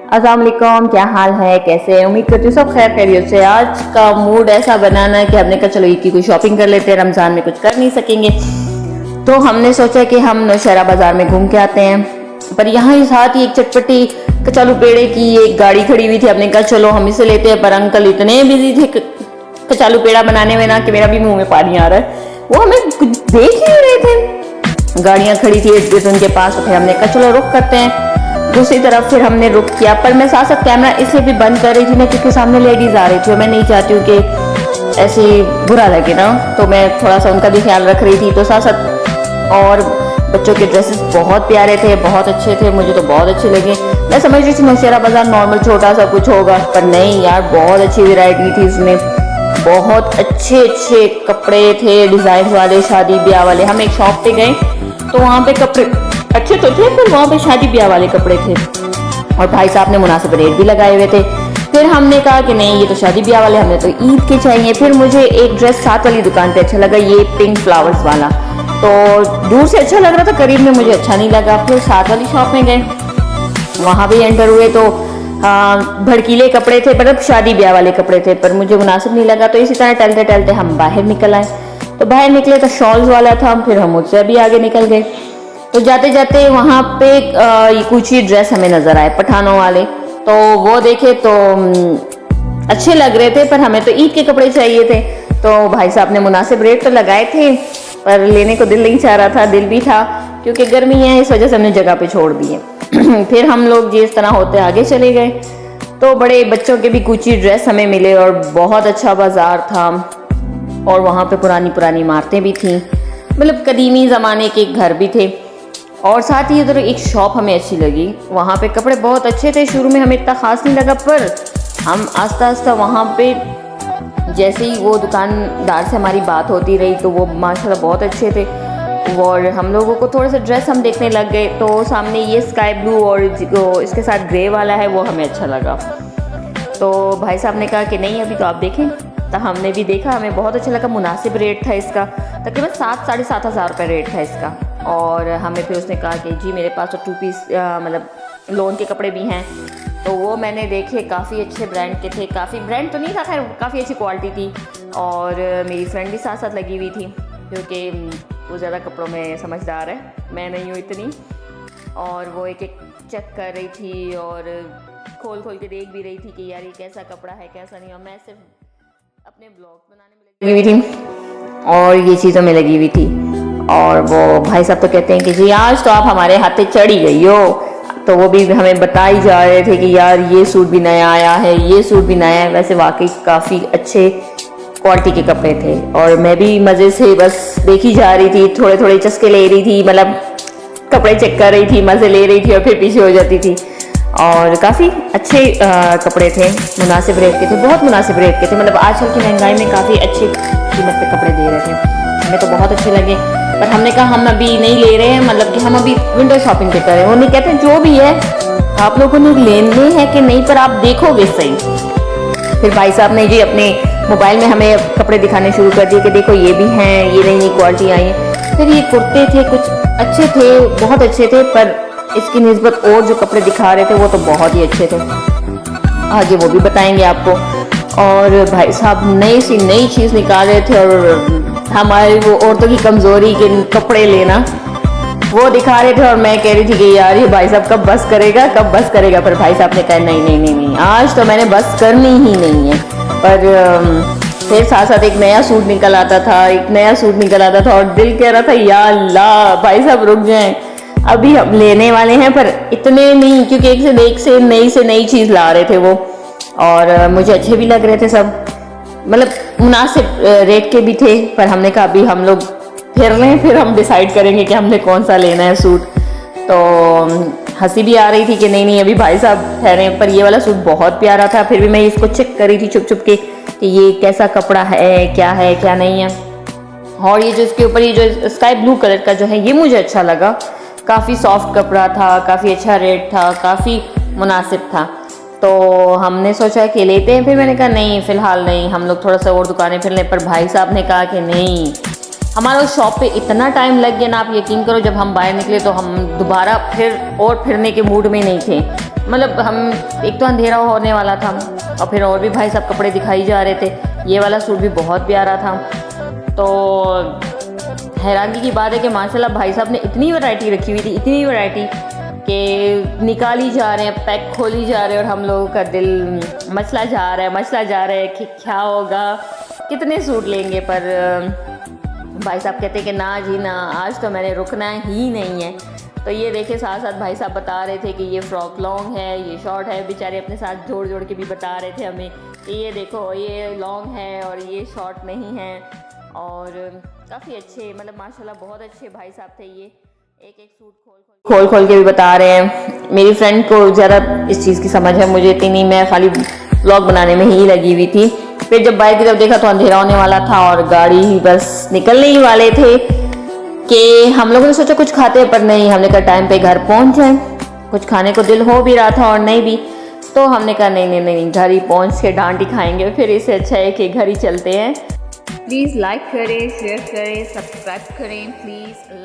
अस्सलाम वालेकुम, क्या हाल है, कैसे हैं? उम्मीद करती हूँ सब खैर खैरियत से। आज का मूड ऐसा बनाना है कि हमने कहा चलो ईद की कोई शॉपिंग कर लेते हैं, रमज़ान में कुछ कर नहीं सकेंगे तो हमने सोचा कि हम नौशहरा बाज़ार में घूम के आते हैं। पर यहाँ ही साथ ही एक चटपटी कचालू पेड़े की एक गाड़ी खड़ी हुई थी, हमने कहा चलो हम इसे लेते हैं। पर अंकल इतने बिजी थे कचालू पेड़ा बनाने में ना कि मेरा भी मुंह में पानी आ रहा है। वो हमें देख ही नहीं रहे थे, गाड़ियाँ खड़ी थी उनके पास। तो फिर हमने कहा चलो रुक करते हैं। दूसरी तरफ फिर हमने रुक किया, पर मैं साथ साथ कैमरा इसलिए भी बंद कर रही थी ना क्योंकि सामने लेडीज आ रही थी और मैं नहीं चाहती हूँ कि ऐसे बुरा लगे ना, तो मैं थोड़ा सा उनका भी ख्याल रख रही थी। तो साथ साथ और बच्चों के ड्रेसेस बहुत प्यारे थे, बहुत अच्छे थे, मुझे तो बहुत अच्छे लगे। मैं समझ रही थी नौशहरा बाजार नॉर्मल छोटा सा कुछ होगा, पर नहीं यार, बहुत अच्छी वैरायटी थी इसमें। बहुत अच्छे अच्छे कपड़े थे, डिजाइन वाले, शादी ब्याह वाले। हम एक शॉप पे गए तो वहाँ पे कपड़े अच्छे तो थे, पर वहाँ पे शादी ब्याह वाले कपड़े थे और भाई साहब ने मुनासिब रेट भी लगाए हुए थे। फिर हमने कहा कि नहीं, ये तो शादी ब्याह वाले, हमें तो ईद के चाहिए। फिर मुझे एक ड्रेस साथ वाली दुकान पे अच्छा लगा, ये पिंक फ्लावर्स वाला। तो दूर से अच्छा लग रहा था, करीब में मुझे अच्छा नहीं लगा। फिर साथ वाली शॉप में गए, वहाँ भी एंटर हुए तो भड़कीले कपड़े थे, मतलब शादी ब्याह वाले कपड़े थे, पर मुझे मुनासिब नहीं लगा। तो इसी तरह टलते टलते हम बाहर निकल आए। तो बाहर निकले तो शॉल्स वाला था, फिर हम उससे भी आगे निकल गए। तो जाते जाते वहाँ पे कुछ ही ड्रेस हमें नजर आए पठानों वाले, तो वो देखे तो अच्छे लग रहे थे, पर हमें तो ईद के कपड़े चाहिए थे। तो भाई साहब ने मुनासिब रेट तो लगाए थे, पर लेने को दिल नहीं चाह रहा था। दिल भी था क्योंकि गर्मी है, इस वजह से हमने जगह पे छोड़ दिए। फिर हम लोग जिस तरह होते आगे चले गए तो बड़े बच्चों के भी कुछ ही ड्रेस हमें मिले और बहुत अच्छा बाजार था। और वहाँ पे पुरानी पुरानी इमारतें भी थी, मतलब कदीमी ज़माने के घर भी थे। और साथ ही इधर एक शॉप हमें अच्छी लगी, वहाँ पे कपड़े बहुत अच्छे थे। शुरू में हमें इतना ख़ास नहीं लगा, पर हम आस्ता आस्ता वहाँ पे जैसे ही वो दुकानदार से हमारी बात होती रही तो वो माशाल्लाह बहुत अच्छे थे। और हम लोगों को थोड़े से ड्रेस हम देखने लग गए, तो सामने ये स्काई ब्लू और इसके साथ ग्रे वाला है, वो हमें अच्छा लगा। तो भाई साहब ने कहा कि नहीं अभी तो आप देखें, तो हमने भी देखा, हमें बहुत अच्छा लगा। मुनासिब रेट था इसका, तकरीबन 7-7.5 हज़ार रुपये रेट था इसका। और हमें फिर उसने कहा कि जी मेरे पास तो 2 पीस मतलब लोन के कपड़े भी हैं। तो वो मैंने देखे, काफ़ी अच्छे ब्रांड के थे, काफ़ी ब्रांड तो नहीं था खैर, काफ़ी अच्छी क्वालिटी थी। और मेरी फ्रेंड भी साथ साथ लगी हुई थी क्योंकि वो ज़्यादा कपड़ों में समझदार है, मैं नहीं हूँ इतनी। और वो एक एक चेक कर रही थी और खोल खोल के देख भी रही थी कि यार ये कैसा कपड़ा है कैसा नहीं। और मैं सिर्फ अपने ब्लॉग बनाने में लगी हुई थी और ये चीज़ों में लगी हुई थी। और वो भाई साहब तो कहते हैं कि जी आज तो आप हमारे हाथे चढ़ ही गई हो। तो वो भी हमें बताई जा रहे थे कि यार ये सूट भी नया आया है, ये सूट भी नया है। वैसे वाकई काफ़ी अच्छे क्वालिटी के कपड़े थे और मैं भी मज़े से बस देखी जा रही थी, थोड़े थोड़े चस्के ले रही थी, मतलब कपड़े चेक कर रही थी, मज़े ले रही थी और फिर पीछे हो जाती थी। और काफ़ी अच्छे कपड़े थे, मुनासिब रेट के थे, बहुत मुनासिब रेट के थे। मतलब आजकल की महंगाई में काफ़ी अच्छी कीमत पे कपड़े दे रहे थे, हमें तो बहुत अच्छे लगे। पर हमने कहा हम अभी नहीं ले रहे हैं, मतलब कि हम अभी विंडो शॉपिंग पे करें। वो नहीं कहते जो भी है आप लोगों ने लेने हैं कि नहीं, पर आप देखोगे सही। फिर भाई साहब ने जी अपने मोबाइल में हमें कपड़े दिखाने शुरू कर दिए कि देखो ये भी हैं, ये नई क्वालिटी आई है। फिर ये कुर्ते थे, कुछ अच्छे थे, बहुत अच्छे थे, पर इसकी निस्बत और जो कपड़े दिखा रहे थे वो तो बहुत ही अच्छे थे, आगे वो भी बताएंगे आपको। और भाई साहब नई सी नई चीज़ निकाल रहे थे और हमारी वो औरतों की कमज़ोरी के कपड़े लेना वो दिखा रहे थे। और मैं कह रही थी कि यार ये भाई साहब कब बस करेगा, कब बस करेगा। पर भाई साहब ने कहा नहीं नहीं नहीं नहीं, आज तो मैंने बस करनी ही नहीं है। पर फिर साथ साथ एक नया सूट निकल आता था, एक नया सूट निकल आता था और दिल कह रहा था या अल्लाह भाई साहब रुक जाएं, अभी हम लेने वाले हैं। पर इतने नहीं, क्योंकि एक से नई चीज़ ला रहे थे वो, और मुझे अच्छे भी लग रहे थे सब, मतलब मुनासिब रेट के भी थे। पर हमने कहा अभी हम लोग फिर लें, फिर हम डिसाइड करेंगे कि हमने कौन सा लेना है सूट। तो हंसी भी आ रही थी कि नहीं नहीं अभी भाई साहब ठहरे। पर ये वाला सूट बहुत प्यारा था, फिर भी मैं इसको चेक कर रही थी छुप छुप के कि ये कैसा कपड़ा है क्या नहीं है। और ये जो इसके ऊपर ये जो स्काई ब्लू कलर का जो है ये मुझे अच्छा लगा, काफ़ी सॉफ्ट कपड़ा था, काफ़ी अच्छा रेट था, काफ़ी मुनासिब था। तो हमने सोचा कि लेते हैं। फिर मैंने कहा नहीं फ़िलहाल नहीं, हम लोग थोड़ा सा और दुकानें फिर लें। पर भाई साहब ने कहा कि नहीं, हमारा उस शॉप पे इतना टाइम लग गया ना, आप यकीन करो जब हम बाहर निकले तो हम दोबारा फिर और फिरने के मूड में नहीं थे। मतलब हम एक तो अंधेरा होने वाला था और फिर और भी भाई साहब कपड़े दिखाई जा रहे थे। ये वाला सूट भी बहुत प्यारा था। तो हैरानी की बात है कि माशाल्लाह भाई साहब ने इतनी वैरायटी रखी हुई थी, इतनी वैरायटी कि निकाली जा रहे हैं, पैक खोली जा रहे हैं और हम लोगों का दिल मचला जा रहा है कि क्या होगा, कितने सूट लेंगे। पर भाई साहब कहते कि ना जी ना, आज तो मैंने रुकना ही नहीं है। तो ये देखे साथ साथ भाई साहब बता रहे थे कि ये फ़्रॉक लॉन्ग है, ये शॉर्ट है। बेचारे अपने साथ जोड़ जोड़ के भी बता रहे थे हमें कि ये देखो ये लॉन्ग है और ये शॉर्ट नहीं है। और काफ़ी अच्छे, मतलब माशाल्लाह बहुत अच्छे भाई साहब थे। ये एक एक सूट खोल के भी बता रहे हैं। मेरी फ्रेंड को ज़्यादा इस चीज़ की समझ है, मुझे इतनी नहीं, मैं खाली व्लॉग बनाने में ही लगी हुई थी। फिर जब बाइक की तरफ देखा तो अंधेरा होने वाला था और गाड़ी ही बस निकलने ही वाले थे कि हम लोगों ने सोचा कुछ खाते, पर नहीं, हमने कहा टाइम पे घर पहुंच जाए। कुछ खाने को दिल हो भी रहा था और नहीं भी, तो हमने कहा नहीं, घर ही पहुंच के डांट ही खाएंगे। फिर इससे अच्छा है कि घर ही चलते हैं। प्लीज़ लाइक करें, शेयर करें, सब्सक्राइब करें प्लीज़।